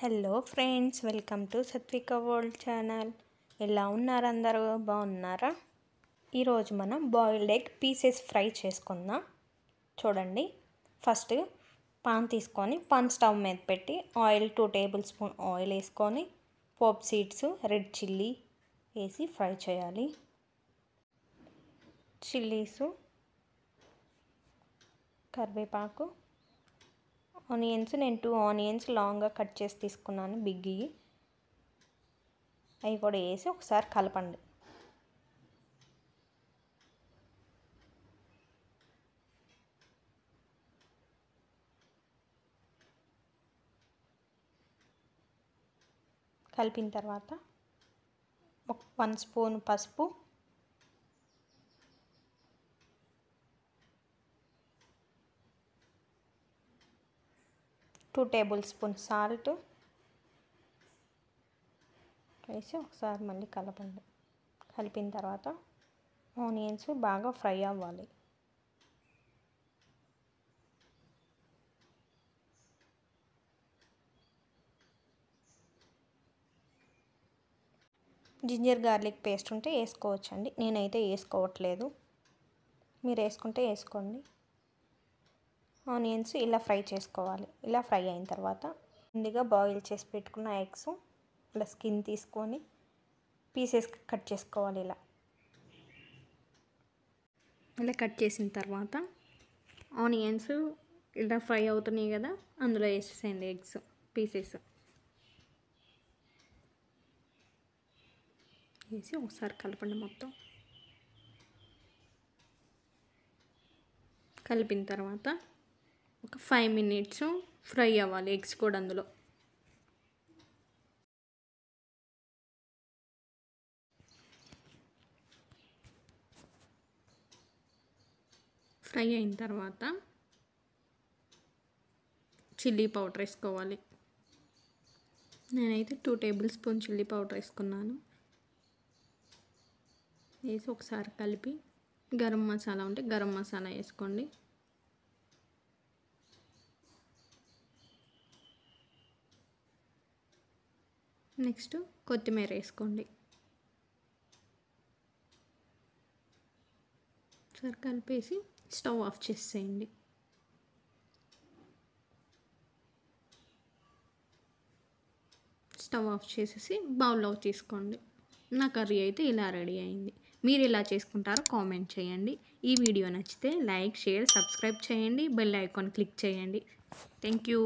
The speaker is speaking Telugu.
Hello friends, welcome to Satvika world channel. ఎలా ఉన్నారు అందరూ? బాగున్నారా? ఈరోజు మనం బాయిల్డ్ ఎగ్ పీసెస్ ఫ్రై చేసుకుందాం. చూడండి, ఫస్ట్ పాన్ తీసుకొని పాన్ స్టవ్ మీద పెట్టి ఆయిల్ 2 టేబుల్ స్పూన్ ఆయిల్ వేసుకొని పోప్ సీడ్స్, రెడ్ చిల్లీ వేసి ఫ్రై చేయాలి. చిల్లీసు, కరివేపాకు, ఆనియన్స్. నేను 2 ఆనియన్స్ లాంగ్గా కట్ చేసి తీసుకున్నాను, బిగ్గి. అవి కూడా వేసి ఒకసారి కలపండి. కలిపిన తర్వాత 1 స్పూన్ పసుపు, 2 టేబుల్ స్పూన్ సాల్ట్ వేసి ఒకసారి మళ్ళీ కలపండి. కలిపిన తర్వాత ఆనియన్స్ బాగా ఫ్రై అవ్వాలి. జింజర్ గార్లిక్ పేస్ట్ ఉంటే వేసుకోవచ్చండి, నేనైతే వేసుకోవట్లేదు. మీరు వేసుకుంటే వేసుకోండి. ఆనియన్స్ ఇలా ఫ్రై చేసుకోవాలి. ఇలా ఫ్రై అయిన తర్వాత ముందుగా బాయిల్ చేసి పెట్టుకున్న ఎగ్స్ ఇలా స్కిన్ తీసుకొని పీసెస్ కట్ చేసుకోవాలి. ఇలా కట్ చేసిన తర్వాత ఆనియన్స్ ఇలా ఫ్రై అవుతున్నాయి కదా, అందులో వేసేసేయండి ఎగ్స్ పీసెస్. వేసి ఒకసారి కలపండి. మొత్తం కలిపిన తర్వాత ఒక 5 మినిట్స్ ఫ్రై అవ్వాలి ఎగ్స్ కూడా. అందులో ఫ్రై అయిన తర్వాత చిల్లీ పౌడర్ వేసుకోవాలి. నేనైతే 2 టేబుల్ స్పూన్ చిల్లీ పౌడర్ వేసుకున్నాను. వేసి ఒకసారి కలిపి గరం మసాలా ఉంటే గరం మసాలా వేసుకోండి. నెక్స్ట్ కొత్తిమీర వేసుకోండి. ఒకసారి కలిపేసి స్టవ్ ఆఫ్ చేసేయండి. స్టవ్ ఆఫ్ చేసేసి బౌల్లో తీసుకోండి. నా కర్రీ అయితే ఇలా రెడీ అయింది. మీరు ఎలా చేసుకుంటారో కామెంట్ చేయండి. ఈ వీడియో నచ్చితే లైక్, షేర్, సబ్స్క్రైబ్ చేయండి. బెల్ ఐకాన్ క్లిక్ చేయండి. Thank you.